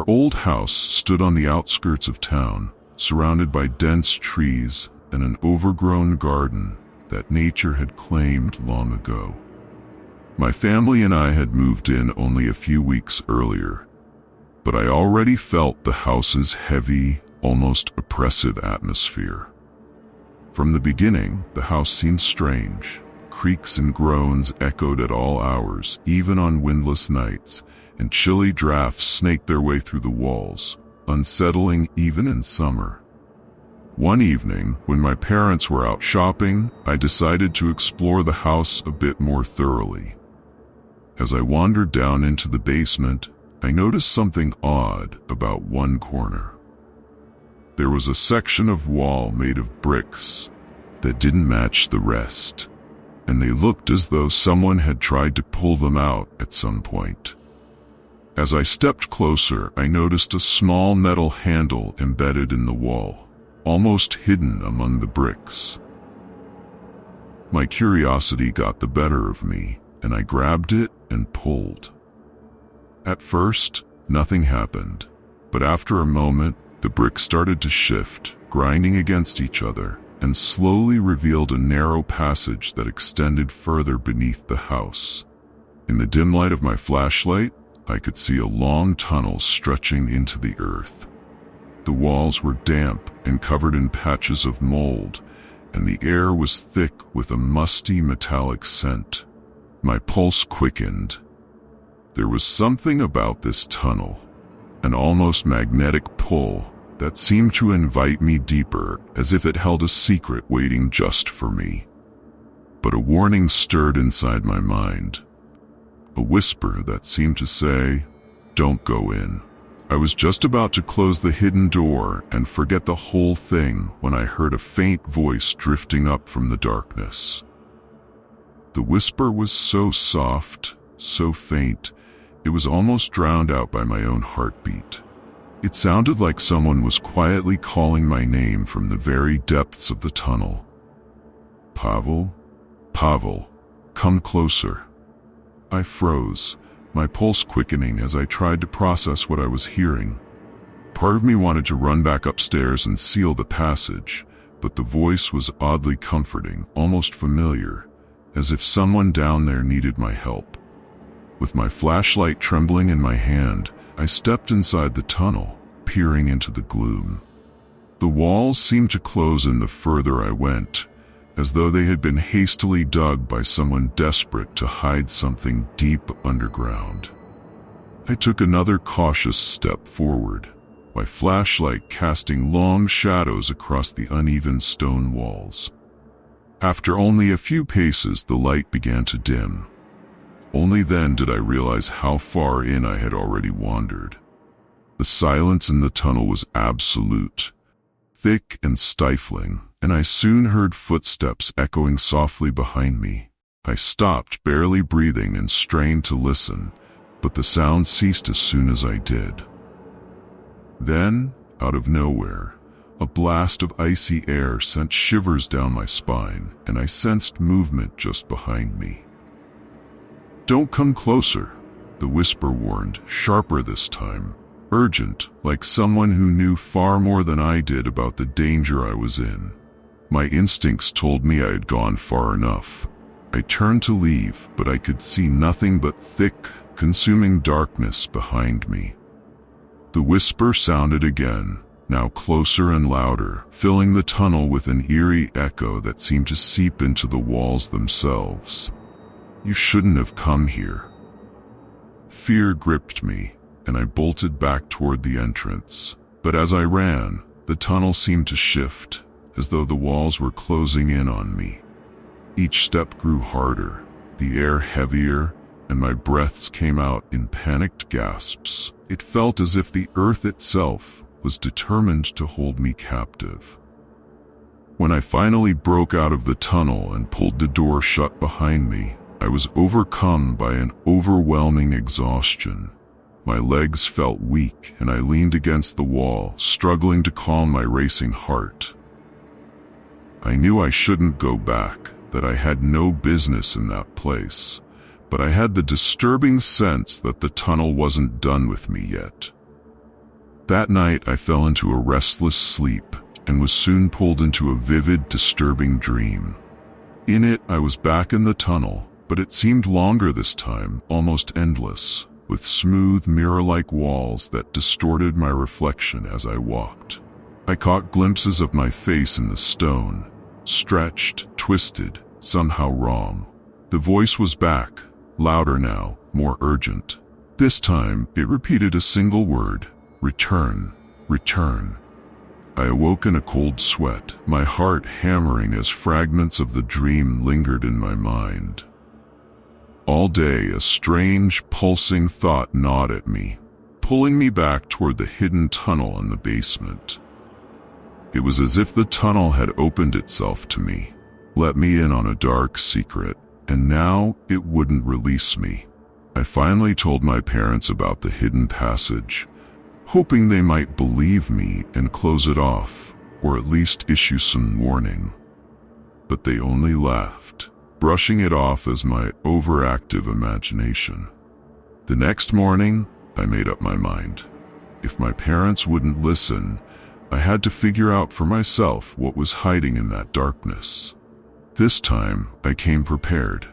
Our old house stood on the outskirts of town, surrounded by dense trees and an overgrown garden that nature had claimed long ago. My family and I had moved in only a few weeks earlier, but I already felt the house's heavy, almost oppressive atmosphere. From the beginning, the house seemed strange. Creaks and groans echoed at all hours, even on windless nights, and chilly drafts snaked their way through the walls, unsettling even in summer. One evening, when my parents were out shopping, I decided to explore the house a bit more thoroughly. As I wandered down into the basement, I noticed something odd about one corner. There was a section of wall made of bricks that didn't match the rest, and they looked as though someone had tried to pull them out at some point. As I stepped closer, I noticed a small metal handle embedded in the wall, almost hidden among the bricks. My curiosity got the better of me, and I grabbed it and pulled. At first, nothing happened, but after a moment, the bricks started to shift, grinding against each other, and slowly revealed a narrow passage that extended further beneath the house. In the dim light of my flashlight, I could see a long tunnel stretching into the earth. The walls were damp and covered in patches of mold, and the air was thick with a musty metallic scent. My pulse quickened. There was something about this tunnel, an almost magnetic pull that seemed to invite me deeper, as if it held a secret waiting just for me. But a warning stirred inside my mind. A whisper that seemed to say, "Don't go in." I was just about to close the hidden door and forget the whole thing when I heard a faint voice drifting up from the darkness. The whisper was so soft, so faint, it was almost drowned out by my own heartbeat. It sounded like someone was quietly calling my name from the very depths of the tunnel. "Pavel? Pavel, come closer." I froze, my pulse quickening as I tried to process what I was hearing. Part of me wanted to run back upstairs and seal the passage, but the voice was oddly comforting, almost familiar, as if someone down there needed my help. With my flashlight trembling in my hand, I stepped inside the tunnel, peering into the gloom. The walls seemed to close in the further I went, as though they had been hastily dug by someone desperate to hide something deep underground. I took another cautious step forward, my flashlight casting long shadows across the uneven stone walls. After only a few paces, the light began to dim. Only then did I realize how far in I had already wandered. The silence in the tunnel was absolute, thick and stifling, and I soon heard footsteps echoing softly behind me. I stopped, barely breathing, and strained to listen, but the sound ceased as soon as I did. Then, out of nowhere, a blast of icy air sent shivers down my spine, and I sensed movement just behind me. "Don't come closer," the whisper warned, sharper this time, urgent, like someone who knew far more than I did about the danger I was in. My instincts told me I had gone far enough. I turned to leave, but I could see nothing but thick, consuming darkness behind me. The whisper sounded again, now closer and louder, filling the tunnel with an eerie echo that seemed to seep into the walls themselves. "You shouldn't have come here." Fear gripped me, and I bolted back toward the entrance. But as I ran, the tunnel seemed to shift, as though the walls were closing in on me. Each step grew harder, the air heavier, and my breaths came out in panicked gasps. It felt as if the earth itself was determined to hold me captive. When I finally broke out of the tunnel and pulled the door shut behind me, I was overcome by an overwhelming exhaustion. My legs felt weak, and I leaned against the wall, struggling to calm my racing heart. I knew I shouldn't go back, that I had no business in that place, but I had the disturbing sense that the tunnel wasn't done with me yet. That night I fell into a restless sleep and was soon pulled into a vivid, disturbing dream. In it, I was back in the tunnel, but it seemed longer this time, almost endless, with smooth, mirror-like walls that distorted my reflection as I walked. I caught glimpses of my face in the stone, stretched, twisted, somehow wrong. The voice was back, louder now, more urgent. This time, it repeated a single word: return, return. I awoke in a cold sweat, my heart hammering as fragments of the dream lingered in my mind. All day, a strange, pulsing thought gnawed at me, pulling me back toward the hidden tunnel in the basement. It was as if the tunnel had opened itself to me, let me in on a dark secret, and now it wouldn't release me. I finally told my parents about the hidden passage, hoping they might believe me and close it off, or at least issue some warning. But they only laughed, brushing it off as my overactive imagination. The next morning, I made up my mind. If my parents wouldn't listen, I had to figure out for myself what was hiding in that darkness. This time, I came prepared,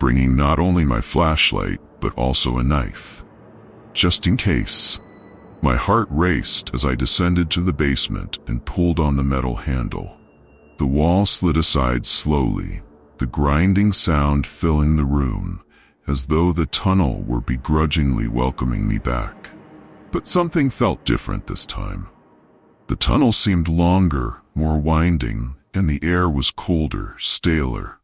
bringing not only my flashlight, but also a knife, just in case. My heart raced as I descended to the basement and pulled on the metal handle. The wall slid aside slowly, the grinding sound filling the room, as though the tunnel were begrudgingly welcoming me back. But something felt different this time. The tunnel seemed longer, more winding, and the air was colder, staler.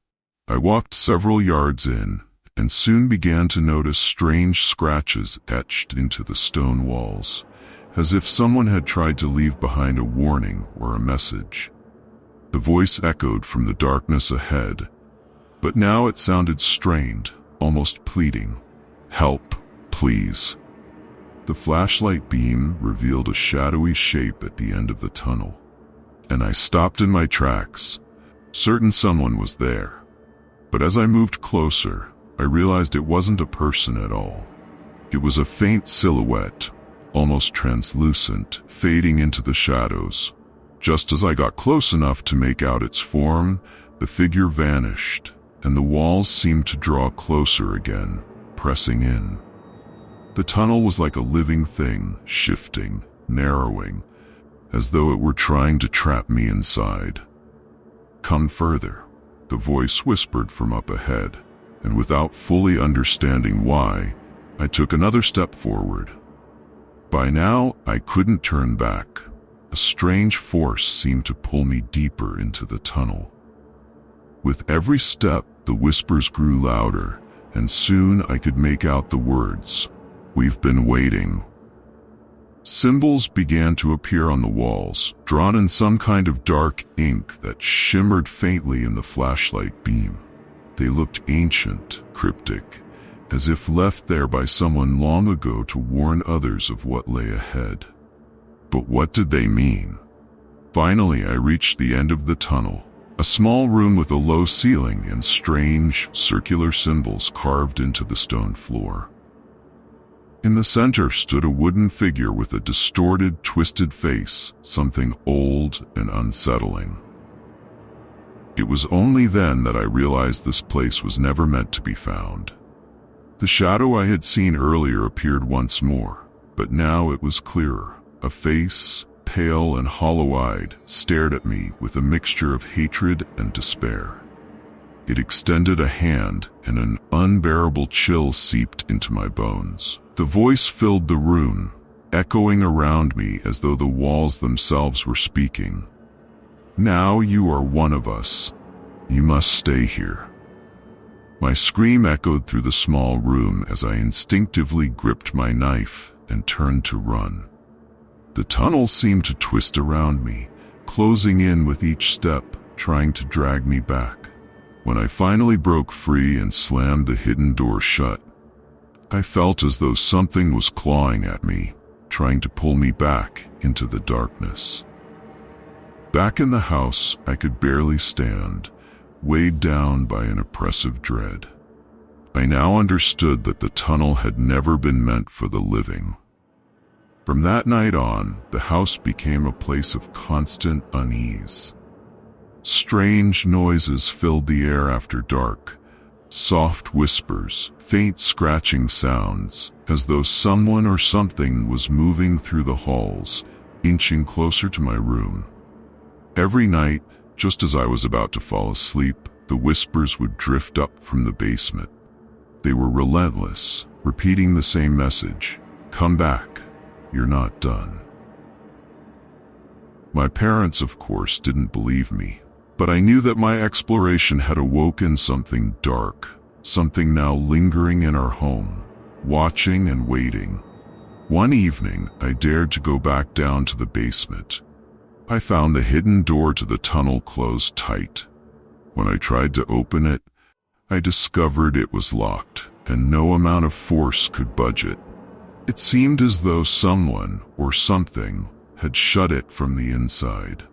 I walked several yards in, and soon began to notice strange scratches etched into the stone walls, as if someone had tried to leave behind a warning or a message. The voice echoed from the darkness ahead, but now it sounded strained, almost pleading. "Help, please." The flashlight beam revealed a shadowy shape at the end of the tunnel, and I stopped in my tracks, certain someone was there. But as I moved closer, I realized it wasn't a person at all. It was a faint silhouette, almost translucent, fading into the shadows. Just as I got close enough to make out its form, the figure vanished, and the walls seemed to draw closer again, pressing in. The tunnel was like a living thing, shifting, narrowing, as though it were trying to trap me inside. "Come further," the voice whispered from up ahead, and without fully understanding why, I took another step forward. By now, I couldn't turn back. A strange force seemed to pull me deeper into the tunnel. With every step, the whispers grew louder, and soon I could make out the words, "We've been waiting." Symbols began to appear on the walls, drawn in some kind of dark ink that shimmered faintly in the flashlight beam. They looked ancient, cryptic, as if left there by someone long ago to warn others of what lay ahead. But what did they mean? Finally, I reached the end of the tunnel, a small room with a low ceiling and strange, circular symbols carved into the stone floor. In the center stood a wooden figure with a distorted, twisted face, something old and unsettling. It was only then that I realized this place was never meant to be found. The shadow I had seen earlier appeared once more, but now it was clearer. A face, pale and hollow-eyed, stared at me with a mixture of hatred and despair. It extended a hand, and an unbearable chill seeped into my bones. The voice filled the room, echoing around me as though the walls themselves were speaking. "Now you are one of us. You must stay here." My scream echoed through the small room as I instinctively gripped my knife and turned to run. The tunnel seemed to twist around me, closing in with each step, trying to drag me back. When I finally broke free and slammed the hidden door shut, I felt as though something was clawing at me, trying to pull me back into the darkness. Back in the house, I could barely stand, weighed down by an oppressive dread. I now understood that the tunnel had never been meant for the living. From that night on, the house became a place of constant unease. Strange noises filled the air after dark, soft whispers, faint scratching sounds, as though someone or something was moving through the halls, inching closer to my room. Every night, just as I was about to fall asleep, the whispers would drift up from the basement. They were relentless, repeating the same message: "Come back, you're not done." My parents, of course, didn't believe me, but I knew that my exploration had awoken something dark, something now lingering in our home, watching and waiting. One evening, I dared to go back down to the basement. I found the hidden door to the tunnel closed tight. When I tried to open it, I discovered it was locked, and no amount of force could budge it. It seemed as though someone or something had shut it from the inside.